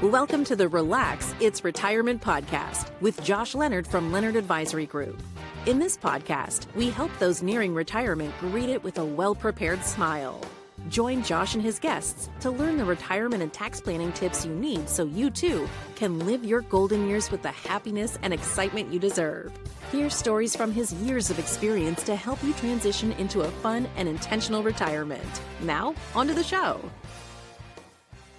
Welcome to the Relax, It's Retirement podcast with Josh Leonard from Leonard Advisory Group. In this podcast, we help those nearing retirement greet it with a well-prepared smile. Join Josh and his guests to learn the retirement and tax planning tips you need so you too can live your golden years with the happiness and excitement you deserve. Hear stories from his years of experience to help you transition into a fun and intentional retirement. Now, on to the show.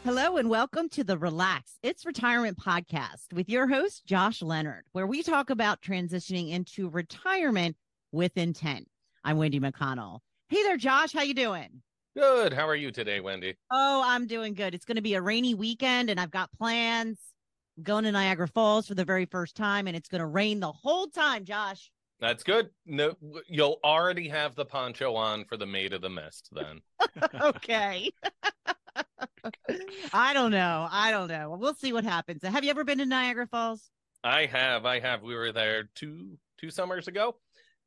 Hello and welcome to the Relax, It's Retirement podcast with your host, Josh Leonard, where we talk about transitioning into retirement with intent. I'm Wendy McConnell. Hey there, Josh. How you doing? Good. How are you today, Wendy? Oh, I'm doing good. It's going to be a rainy weekend and I've got plans. I'm going to Niagara Falls for the very first time and it's going to rain the whole time, Josh. That's good. No, you'll already have the poncho on for the Maid of the Mist then. Okay. I don't know. We'll see what happens. Have you ever been to Niagara Falls? I have. We were there two summers ago.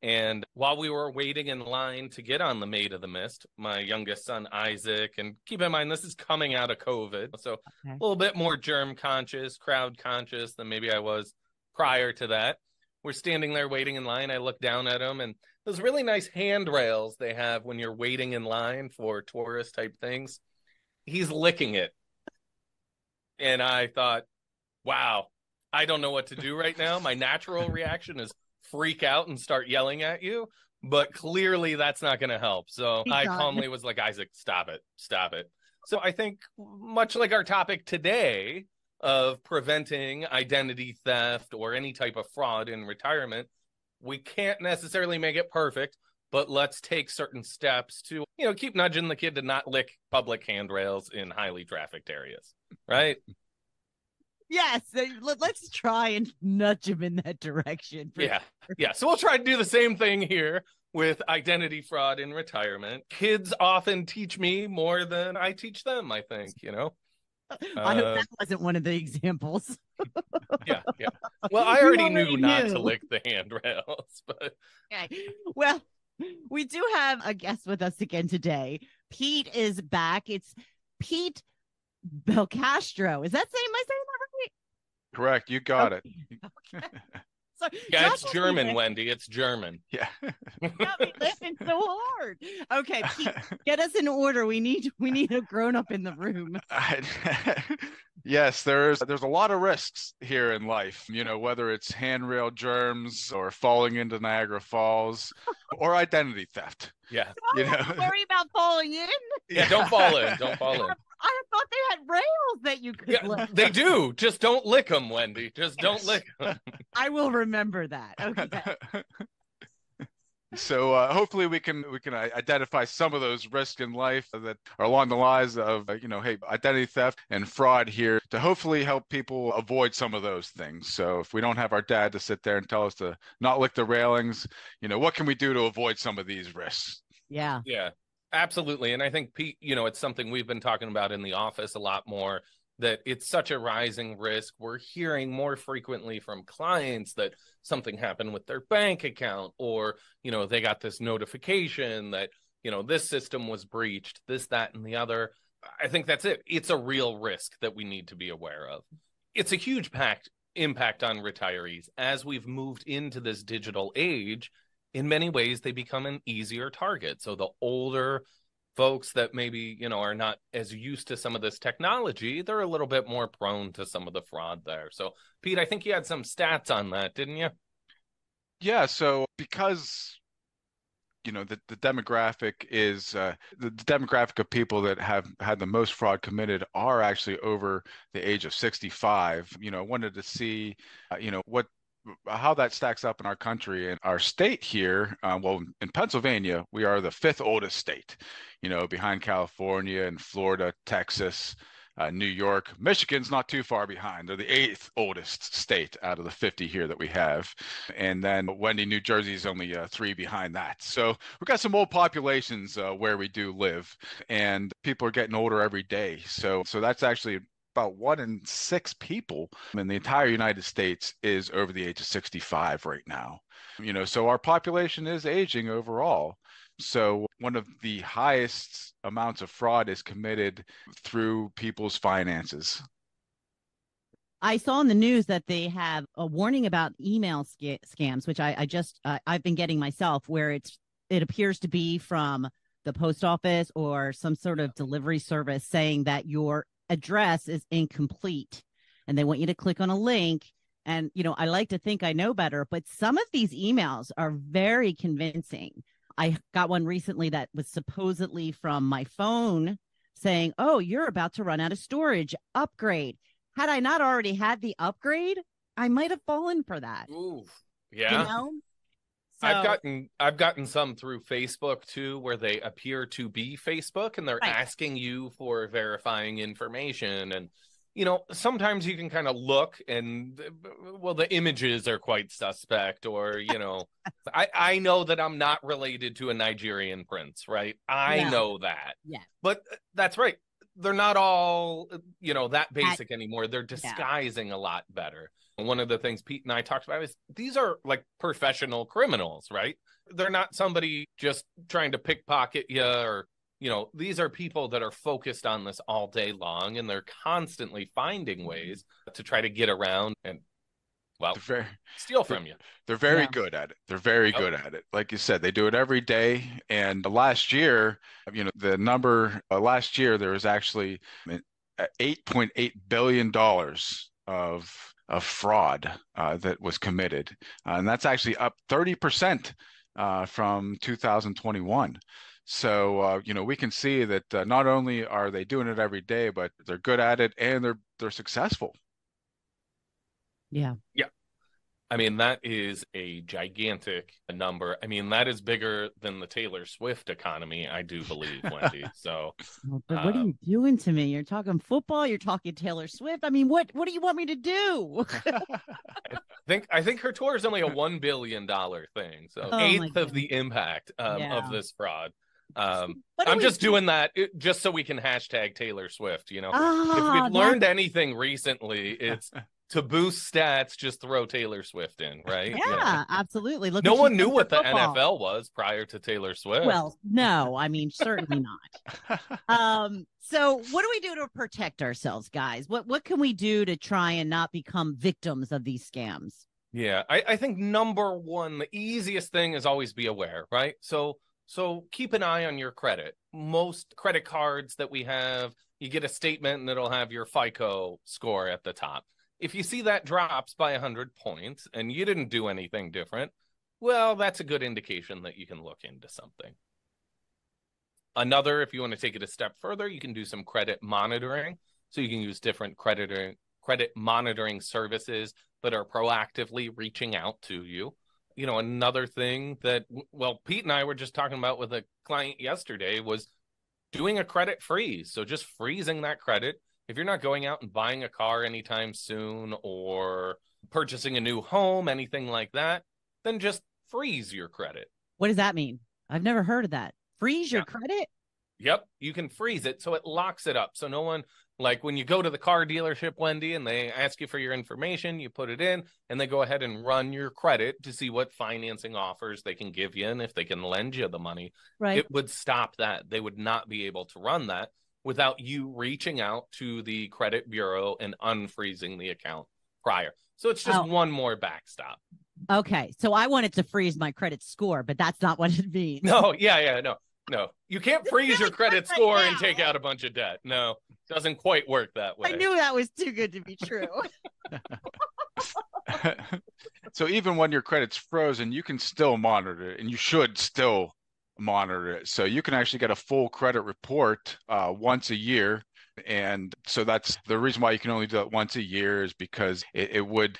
And while we were waiting in line to get on the Maid of the Mist, my youngest son, Isaac, and keep in mind, this is coming out of COVID. So A little bit more germ conscious, crowd conscious than maybe I was prior to that. We're standing there waiting in line. I look down at them and those really nice handrails they have when you're waiting in line for tourist type things. He's licking it. And I thought, wow, I don't know what to do right now. My natural reaction is freak out and start yelling at you. But clearly that's not going to help. So I calmly was like, Isaac, stop it. So I think much like our topic today of preventing identity theft or any type of fraud in retirement, we can't necessarily make it perfect. But let's take certain steps to, keep nudging the kid to not lick public handrails in highly trafficked areas, right? Yes, let's try and nudge him in that direction. Yeah. So we'll try to do the same thing here with identity fraud in retirement. Kids often teach me more than I teach them, I think, I hope that wasn't one of the examples. Yeah. Well, I already knew not to lick the handrails, but... Okay. Well, we do have a guest with us again today. Pete is back. It's Pete Belcastro. Is that saying my saying that right? Correct. You got it. Okay. So, yeah, Josh, it's German, Wendy. It's German. Yeah. Got me laughing so hard. Okay, Pete, get us in order. We need a grown-up in the room. Yes, there's a lot of risks here in life, whether it's handrail germs or falling into Niagara Falls or identity theft. Yeah. Don't worry about falling in. Yeah, don't fall in. I thought they had rails that you could lick. They do. Just don't lick them, Wendy. Just don't lick them. I will remember that. Okay. So hopefully we can identify some of those risks in life that are along the lines of, identity theft and fraud here to hopefully help people avoid some of those things. So if we don't have our dad to sit there and tell us to not lick the railings, what can we do to avoid some of these risks? Yeah. Yeah, absolutely. And I think, Pete, it's something we've been talking about in the office a lot more, that it's such a rising risk. We're hearing more frequently from clients that something happened with their bank account or, they got this notification that, this system was breached, this, that, and the other. I think that's it. It's a real risk that we need to be aware of. It's a huge impact on retirees. As we've moved into this digital age, in many ways, they become an easier target. So the older folks that maybe, are not as used to some of this technology, they're a little bit more prone to some of the fraud there. So, Pete, I think you had some stats on that, didn't you? Yeah, so because, the demographic is the demographic of people that have had the most fraud committed are actually over the age of 65. I wanted to see, how that stacks up in our country and our state here. In Pennsylvania, we are the fifth oldest state, behind California and Florida, Texas, New York. Michigan's not too far behind. They're the eighth oldest state out of the 50 here that we have. And then Wendy, New Jersey is only 3 behind that. So we've got some old populations where we do live, and people are getting older every day. So that's actually about 1 in 6 people in the entire United States is over the age of 65 right now. So our population is aging overall. So one of the highest amounts of fraud is committed through people's finances. I saw in the news that they have a warning about email scams, which I've been getting myself, where it appears to be from the post office or some sort of delivery service saying that your address is incomplete, and they want you to click on a link. And I like to think I know better, but some of these emails are very convincing. I got one recently that was supposedly from my phone saying, "Oh, you're about to run out of storage. Upgrade." Had I not already had the upgrade, I might have fallen for that. Ooh, yeah. So, I've gotten some through Facebook too, where they appear to be Facebook and they're asking you for verifying information. And sometimes you can kind of look and, well, the images are quite suspect, or I know that I'm not related to a Nigerian prince, right? I know that. Yeah. But that's right. They're not all, that basic anymore. They're disguising a lot better. And one of the things Pete and I talked about is these are like professional criminals, right? They're not somebody just trying to pickpocket you, or, these are people that are focused on this all day long, and they're constantly finding ways to try to get around and, well, steal from you. They're very good at it. They're very good at it. Like you said, they do it every day. And last year, the number last year, there was actually $8.8 billion of fraud that was committed. And that's actually up 30% from 2021. So, we can see that not only are they doing it every day, but they're good at it, and they're successful. Yeah. Yeah. I mean, that is a gigantic number. I mean, that is bigger than the Taylor Swift economy, I do believe, Wendy. So, but what are you doing to me? You're talking football. You're talking Taylor Swift. I mean, what do you want me to do? I think her tour is only a $1 billion thing. So eighth of the impact of this fraud. I'm just doing that just so we can hashtag Taylor Swift. If we've learned anything recently, it's to boost stats, just throw Taylor Swift in, right? Yeah, absolutely. No one knew what the NFL was prior to Taylor Swift. Well, no, I mean, certainly not. So what do we do to protect ourselves, guys? What can we do to try and not become victims of these scams? Yeah, I think number one, the easiest thing is always be aware, right? So keep an eye on your credit. Most credit cards that we have, you get a statement and it'll have your FICO score at the top. If you see that drops by 100 points and you didn't do anything different, well, that's a good indication that you can look into something. Another, if you want to take it a step further, you can do some credit monitoring. So you can use different credit monitoring services that are proactively reaching out to you. Another thing that, well, Pete and I were just talking about with a client yesterday was doing a credit freeze. So just freezing that credit. If you're not going out and buying a car anytime soon or purchasing a new home, anything like that, then just freeze your credit. What does that mean? I've never heard of that. Freeze your credit? Yep. You can freeze it so it locks it up. So no one, like when you go to the car dealership, Wendy, and they ask you for your information, you put it in and they go ahead and run your credit to see what financing offers they can give you and if they can lend you the money. Right. It would stop that. They would not be able to run that without you reaching out to the credit bureau and unfreezing the account prior. So it's just one more backstop. Okay. So I wanted to freeze my credit score, but that's not what it means. No. No. You can't freeze your credit score and take out a bunch of debt. No, doesn't quite work that way. I knew that was too good to be true. So even when your credit's frozen, you can still monitor it, and you should still monitor it. So you can actually get a full credit report once a year. And so that's the reason why you can only do it once a year, is because it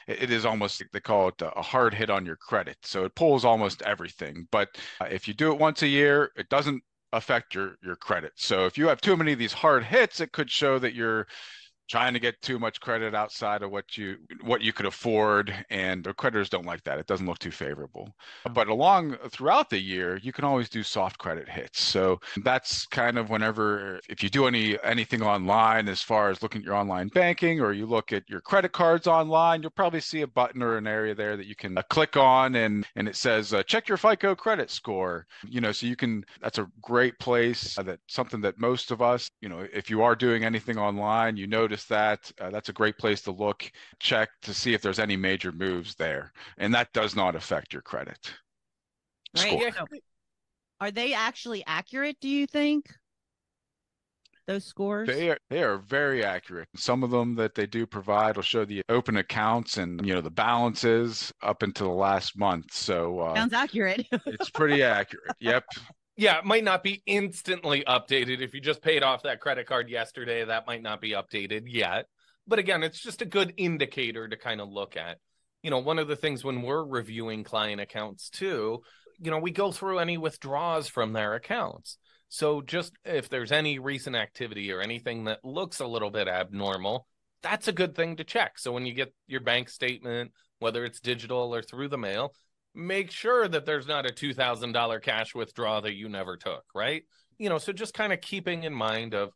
is almost, they call it a hard hit on your credit. So it pulls almost everything. But if you do it once a year, it doesn't affect your credit. So if you have too many of these hard hits, it could show that you're trying to get too much credit outside of what you could afford, and the creditors don't like that. It doesn't look too favorable. But throughout the year, you can always do soft credit hits. So that's kind of if you do anything online, as far as looking at your online banking, or you look at your credit cards online, you'll probably see a button or an area there that you can click on, and it says check your FICO credit score. So you can. That's a great place. Something that most of us, if you are doing anything online, you notice just that, that's a great place to look, check to see if there's any major moves there. And that does not affect your credit score. Right. So, are they actually accurate, do you think? Those scores? They are very accurate. Some of them that they do provide will show the open accounts and the balances up until the last month. So sounds accurate. It's pretty accurate. Yep. Yeah, it might not be instantly updated. If you just paid off that credit card yesterday, that might not be updated yet. But again, it's just a good indicator to kind of look at. One of the things when we're reviewing client accounts too, we go through any withdrawals from their accounts. So just if there's any recent activity or anything that looks a little bit abnormal, that's a good thing to check. So when you get your bank statement, whether it's digital or through the mail, make sure that there's not a $2,000 cash withdrawal that you never took, right? So just kind of keeping in mind of,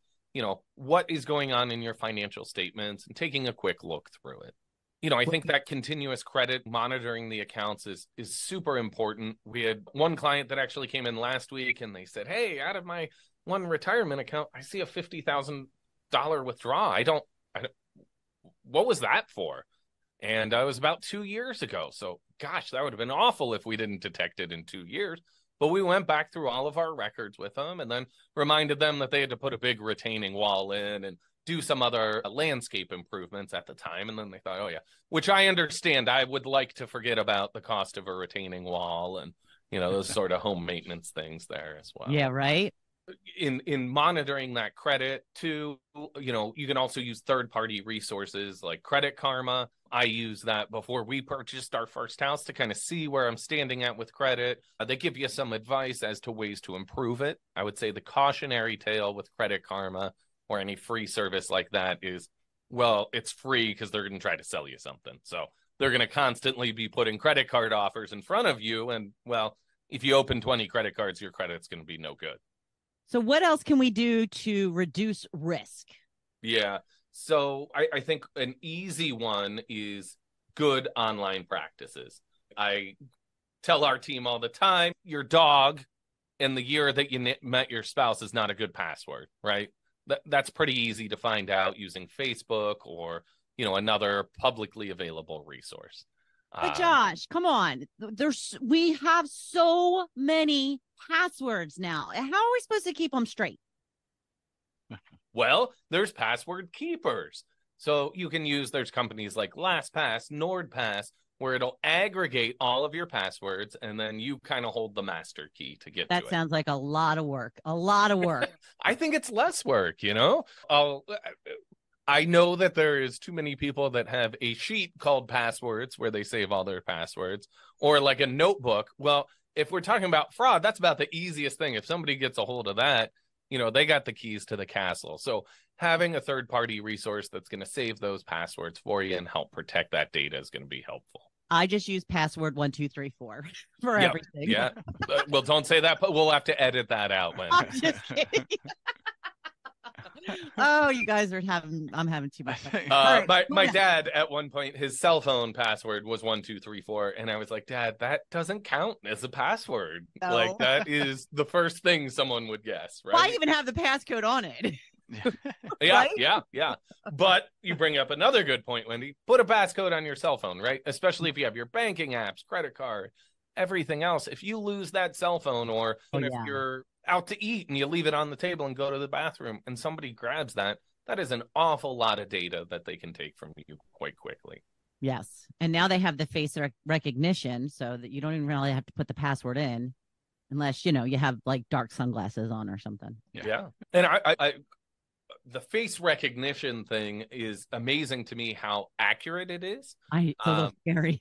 what is going on in your financial statements and taking a quick look through it. I think that continuous credit monitoring the accounts is super important. We had one client that actually came in last week and they said, hey, out of my one retirement account, I see a $50,000 withdrawal. I don't, what was that for? And it was about 2 years ago. So gosh, that would have been awful if we didn't detect it in 2 years. But we went back through all of our records with them and then reminded them that they had to put a big retaining wall in and do some other landscape improvements at the time. And then they thought, oh yeah, which I understand. I would like to forget about the cost of a retaining wall and, those sort of home maintenance things there as well. Yeah, right. In monitoring that credit too, you can also use third-party resources like Credit Karma. I use that before we purchased our first house to kind of see where I'm standing at with credit. They give you some advice as to ways to improve it. I would say the cautionary tale with Credit Karma or any free service like that is, well, it's free because they're going to try to sell you something. So they're going to constantly be putting credit card offers in front of you. And well, if you open 20 credit cards, your credit's going to be no good. So what else can we do to reduce risk? Yeah. So I think an easy one is good online practices. I tell our team all the time, your dog and the year that you met your spouse is not a good password, right? That's pretty easy to find out using Facebook or, another publicly available resource. But Josh, come on. We have so many passwords now. How are we supposed to keep them straight? Well, there's password keepers. So you can there's companies like LastPass, NordPass, where it'll aggregate all of your passwords and then you kind of hold the master key to get to it. That sounds like a lot of work. I think it's less work, I know that there is too many people that have a sheet called passwords where they save all their passwords or like a notebook. Well, if we're talking about fraud, that's about the easiest thing. If somebody gets a hold of that, they got the keys to the castle. So having a third-party resource that's going to save those passwords for you and help protect that data is going to be helpful. I just use password 1234 for everything. Yeah. Well, don't say that, but we'll have to edit that out. I'm just kidding. Oh, you guys I'm having too much fun. My dad, at one point, his cell phone password was 1234. And I was like, Dad, that doesn't count as a password. No. Like, that is the first thing someone would guess, right? Why even have the passcode on it? Yeah, right? yeah. But you bring up another good point, Wendy. Put a passcode on your cell phone, right? Especially if you have your banking apps, credit card, everything else. If you lose that cell phone or if you're out to eat and you leave it on the table and go to the bathroom and somebody grabs that is an awful lot of data that they can take from you quite quickly. Yes. And now they have the face recognition so that you don't even really have to put the password in unless, you have like dark sunglasses on or something. Yeah. And I the face recognition thing is amazing to me how accurate it is. It's a little scary.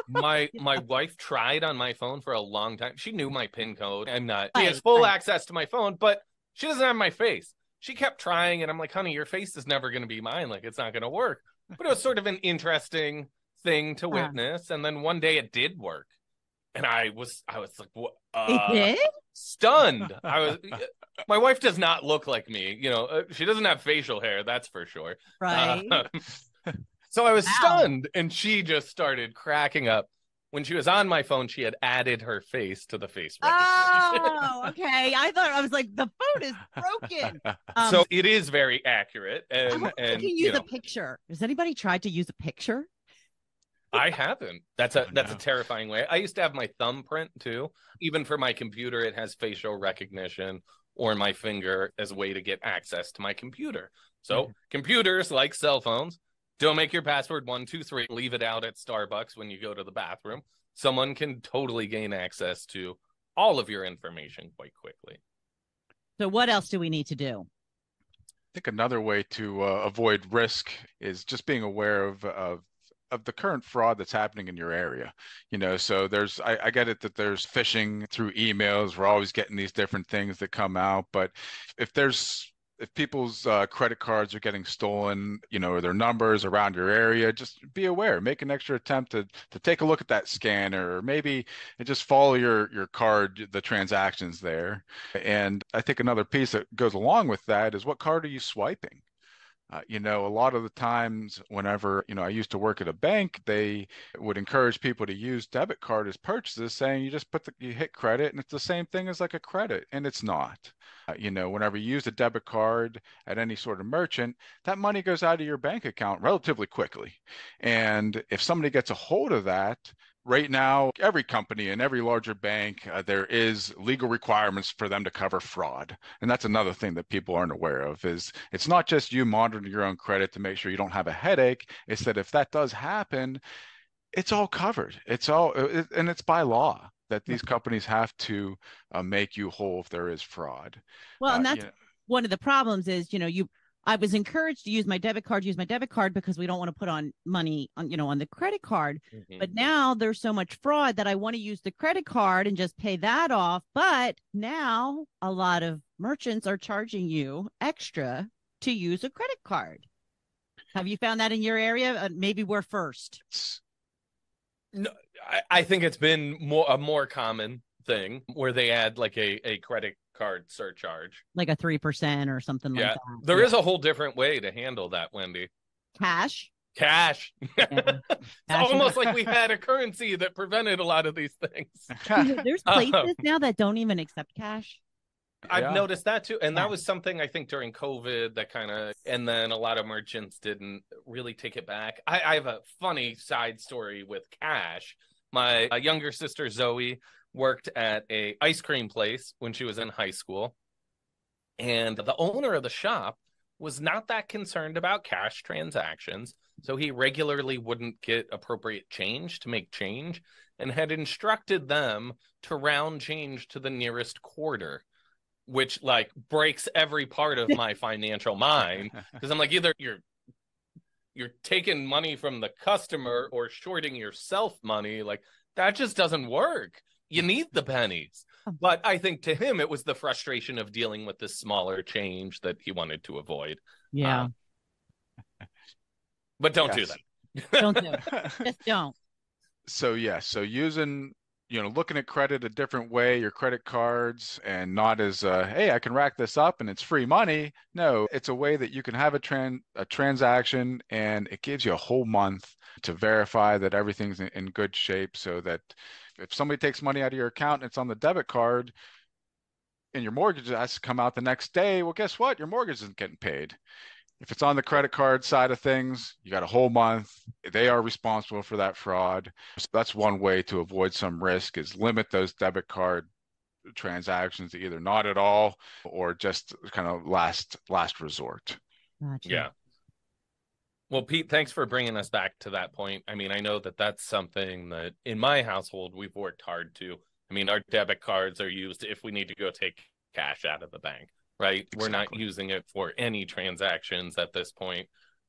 My wife tried on my phone for a long time. She knew my PIN code. She has full access to my phone, but she doesn't have my face. She kept trying, and I'm like, honey, your face is never going to be mine. Like, it's not going to work. But it was sort of an interesting thing to witness. And then one day it did work. And I was like, what? It did? Stunned. My wife does not look like me. She doesn't have facial hair. That's for sure. Right. So I was stunned, and she just started cracking up when she was on my phone, she had added her face to the face recognition. Oh, okay. I was like, the phone is broken. So it is very accurate. I And wonder if you can use a picture. Has anybody tried to use a picture? I haven't. That's a terrifying way. I used to have my thumbprint too. Even for my computer, it has facial recognition or my finger as a way to get access to my computer. So computers, like cell phones, don't make your password 123. Leave it out at Starbucks when you go to the bathroom. Someone can totally gain access to all of your information quite quickly. So what else do we need to do? I think another way to avoid risk is just being aware of the current fraud that's happening in your area. So I get it that there's phishing through emails. We're always getting these different things that come out, but if people's credit cards are getting stolen, or their numbers around your area, just be aware. Make an extra attempt to take a look at that scanner, or maybe just follow your card, the transactions there. And I think another piece that goes along with that is, what card are you swiping? A lot of the times whenever, I used to work at a bank, they would encourage people to use debit card as purchases, saying you just you hit credit and it's the same thing as like a credit, and it's not. Whenever you use a debit card at any sort of merchant, that money goes out of your bank account relatively quickly. And if somebody gets a hold of that, right now, every company and every larger bank, there is legal requirements for them to cover fraud. And that's another thing that people aren't aware of, is it's not just you monitoring your own credit to make sure you don't have a headache. It's that if that does happen, it's all covered. And it's by law that these companies have to make you whole if there is fraud. Well, and that's one of the problems is, I was encouraged to use my debit card because we don't want to put on money on the credit card. Mm-hmm. But now there's so much fraud that I want to use the credit card and just pay that off. But now a lot of merchants are charging you extra to use a credit card. Have you found that in your area? Maybe we're first. No, I think it's been a more common thing where they add like a credit card surcharge, like a 3% or something like that. There is a whole different way to handle that, Wendy. Cash. It's almost like we had a currency that prevented a lot of these things. There's places now that don't even accept cash. I've noticed that too. And that was something I think during COVID that and then a lot of merchants didn't really take it back. I have a funny side story with cash. My younger sister, Zoe, worked at a ice cream place when she was in high school. And the owner of the shop was not that concerned about cash transactions. So he regularly wouldn't get appropriate change to make change, and had instructed them to round change to the nearest quarter, which breaks every part of my financial mind. Because I'm like, either you're taking money from the customer or shorting yourself money. Like, that just doesn't work. You need the pennies. But I think to him, it was the frustration of dealing with this smaller change that he wanted to avoid. Yeah. But don't do that. Don't do it. Just don't. So using, looking at credit a different way, your credit cards, and not as, hey, I can rack this up and it's free money. No, it's a way that you can have a transaction, and it gives you a whole month to verify that everything's in good shape, so that if somebody takes money out of your account and it's on the debit card and your mortgage has to come out the next day, well, guess what? Your mortgage isn't getting paid. If it's on the credit card side of things, you got a whole month. They are responsible for that fraud. So that's one way to avoid some risk, is limit those debit card transactions to either not at all or just kind of last resort. Gotcha. Yeah. Well, Pete, thanks for bringing us back to that point. I mean, I know that that's something that in my household we've worked hard to. I mean, our debit cards are used if we need to go take cash out of the bank, right? Exactly. We're not using it for any transactions at this point.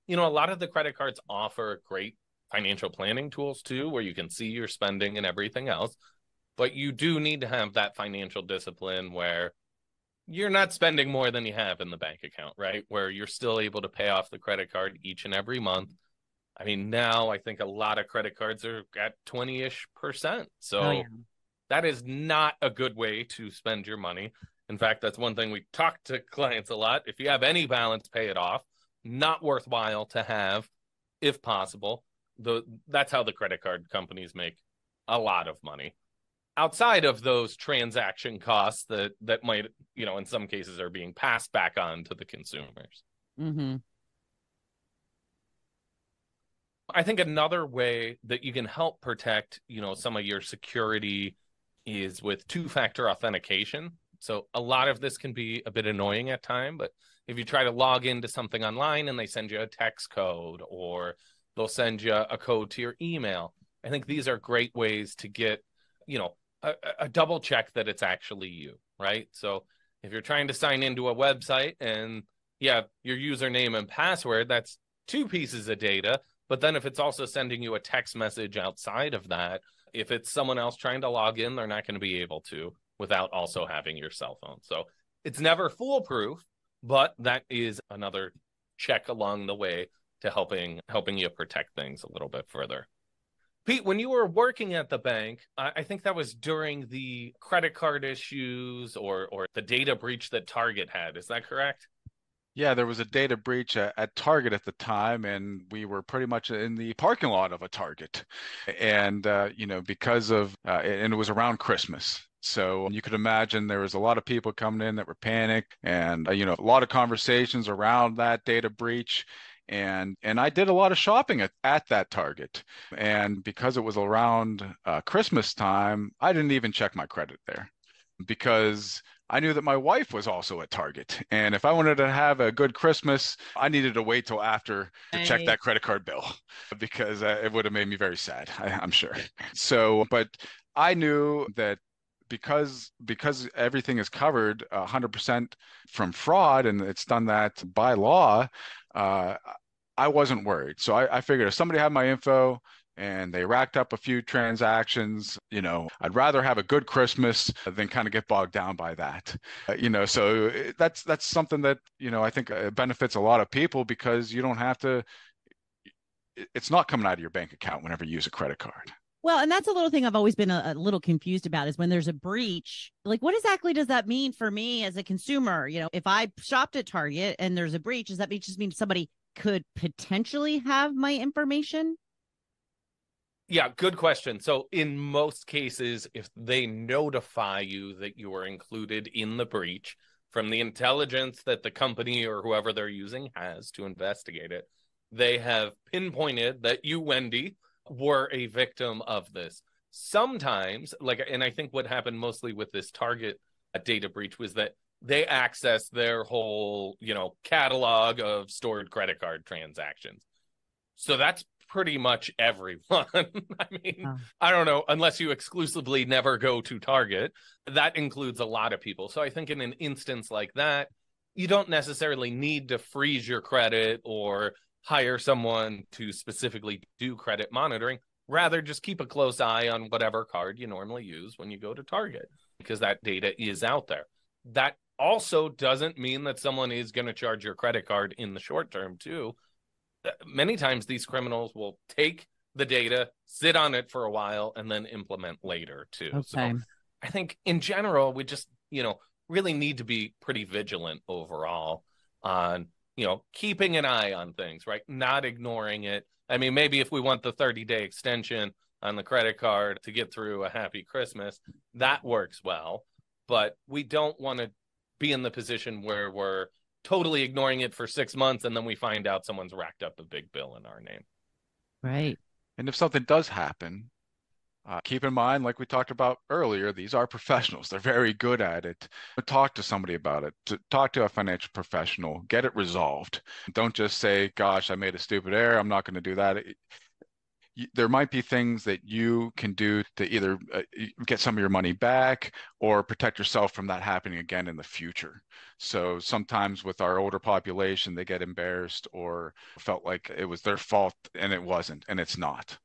A lot of the credit cards offer great financial planning tools too, where you can see your spending and everything else. But you do need to have that financial discipline where you're not spending more than you have in the bank account, right? Where you're still able to pay off the credit card each and every month. I mean, now I think a lot of credit cards are at 20-ish%. So that is not a good way to spend your money. In fact, that's one thing we talk to clients a lot. If you have any balance, pay it off. Not worthwhile to have, if possible. That's how the credit card companies make a lot of money outside of those transaction costs that might, in some cases are being passed back on to the consumers. Mm-hmm. I think another way that you can help protect, some of your security is with two-factor authentication. So a lot of this can be a bit annoying at times, but if you try to log into something online and they send you a text code or they'll send you a code to your email, I think these are great ways to get, a double check that it's actually you, right? So if you're trying to sign into a website and your username and password, that's two pieces of data. But then if it's also sending you a text message outside of that, if it's someone else trying to log in, they're not going to be able to without also having your cell phone. So it's never foolproof, but that is another check along the way to helping you protect things a little bit further. Pete, when you were working at the bank, I think that was during the credit card issues or the data breach that Target had. Is that correct? Yeah, there was a data breach at Target at the time, and we were pretty much in the parking lot of a Target. And, because of, and it was around Christmas. So you could imagine there was a lot of people coming in that were panicked and, a lot of conversations around that data breach. And I did a lot of shopping at that Target. And because it was around Christmas time, I didn't even check my credit there because I knew that my wife was also at Target. And if I wanted to have a good Christmas, I needed to wait till after to check that credit card bill because it would have made me very sad, I'm sure. So, but I knew that because everything is covered 100% from fraud and it's done that by law, I wasn't worried. So I figured if somebody had my info and they racked up a few transactions, I'd rather have a good Christmas than kind of get bogged down by that. So that's something that, I think benefits a lot of people because you don't have to, it's not coming out of your bank account whenever you use a credit card. Well, and that's a little thing I've always been a little confused about is when there's a breach, like what exactly does that mean for me as a consumer? If I shopped at Target and there's a breach, does that just mean somebody could potentially have my information? Yeah, good question. So in most cases, if they notify you that you are included in the breach from the intelligence that the company or whoever they're using has to investigate it, they have pinpointed that you, Wendy, were a victim of this. Sometimes, and I think what happened mostly with this Target data breach was that they accessed their whole, catalog of stored credit card transactions. So that's pretty much everyone. I mean, I don't know, unless you exclusively never go to Target, that includes a lot of people. So I think in an instance like that, you don't necessarily need to freeze your credit or hire someone to specifically do credit monitoring. Rather, just keep a close eye on whatever card you normally use when you go to Target, because that data is out there. That also doesn't mean that someone is going to charge your credit card in the short term, too. Many times these criminals will take the data, sit on it for a while, and then implement later, too. Okay. So I think in general, we just, really need to be pretty vigilant overall on keeping an eye on things, right? Not ignoring it. I mean, maybe if we want the 30-day extension on the credit card to get through a happy Christmas, that works well. But we don't want to be in the position where we're totally ignoring it for 6 months and then we find out someone's racked up a big bill in our name. Right. And if something does happen, keep in mind, like we talked about earlier, these are professionals. They're very good at it. Talk to somebody about it. Talk to a financial professional. Get it resolved. Don't just say, gosh, I made a stupid error. I'm not going to do that. There might be things that you can do to either get some of your money back or protect yourself from that happening again in the future. So sometimes with our older population, they get embarrassed or felt like it was their fault and it wasn't, and it's not.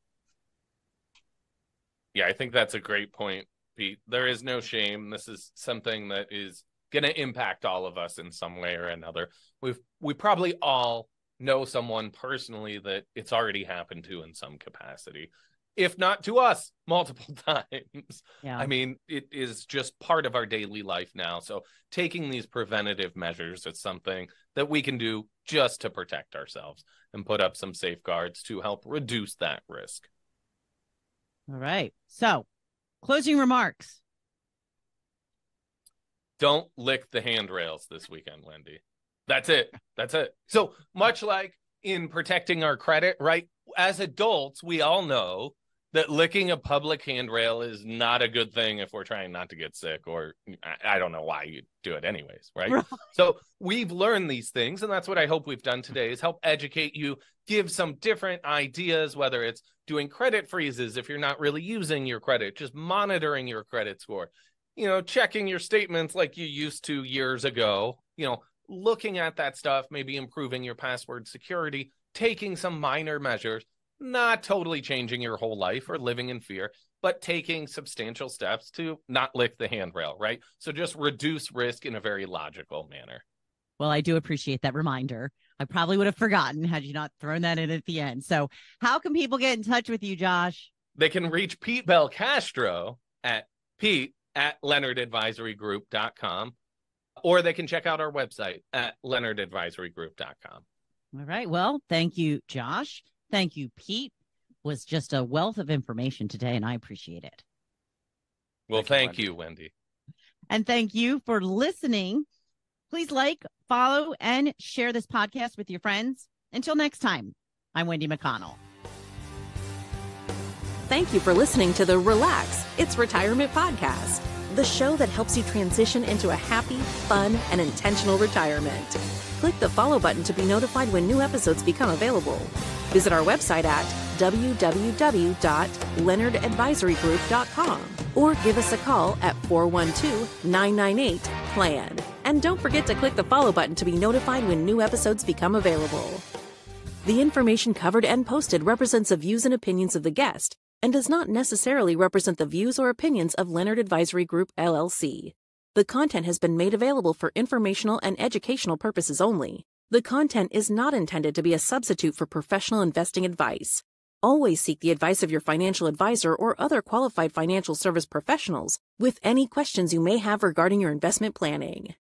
Yeah, I think that's a great point, Pete. There is no shame. This is something that is going to impact all of us in some way or another. We probably all know someone personally that it's already happened to in some capacity, if not to us multiple times. Yeah. I mean, it is just part of our daily life now. So taking these preventative measures is something that we can do just to protect ourselves and put up some safeguards to help reduce that risk. All right. So, closing remarks. Don't lick the handrails this weekend, Wendy. That's it. That's it. So much like in protecting our credit, right? As adults, we all know that licking a public handrail is not a good thing if we're trying not to get sick, or I don't know why you do it anyways, right? So we've learned these things, and that's what I hope we've done today is help educate you, give some different ideas, whether it's doing credit freezes if you're not really using your credit, just monitoring your credit score, checking your statements like you used to years ago, looking at that stuff, maybe improving your password security, taking some minor measures, not totally changing your whole life or living in fear, but taking substantial steps to not lick the handrail, right? So just reduce risk in a very logical manner. Well, I do appreciate that reminder. I probably would have forgotten had you not thrown that in at the end. So how can people get in touch with you, Josh? They can reach Pete Belcastro at Leonardadvisorygroup.com, or they can check out our website at leonardadvisorygroup.com. All right. Well, thank you, Josh. Thank you, Pete. Was just a wealth of information today, and I appreciate it. Well, thank you, Wendy. And thank you for listening. Please like, follow, and share this podcast with your friends. Until next time, I'm Wendy McConnell. Thank you for listening to the Relax, It's Retirement podcast, the show that helps you transition into a happy, fun, and intentional retirement. Click the follow button to be notified when new episodes become available. Visit our website at www.leonardadvisorygroup.com or give us a call at 412-998-PLAN. And don't forget to click the follow button to be notified when new episodes become available. The information covered and posted represents the views and opinions of the guest and does not necessarily represent the views or opinions of Leonard Advisory Group, LLC. The content has been made available for informational and educational purposes only. The content is not intended to be a substitute for professional investing advice. Always seek the advice of your financial advisor or other qualified financial service professionals with any questions you may have regarding your investment planning.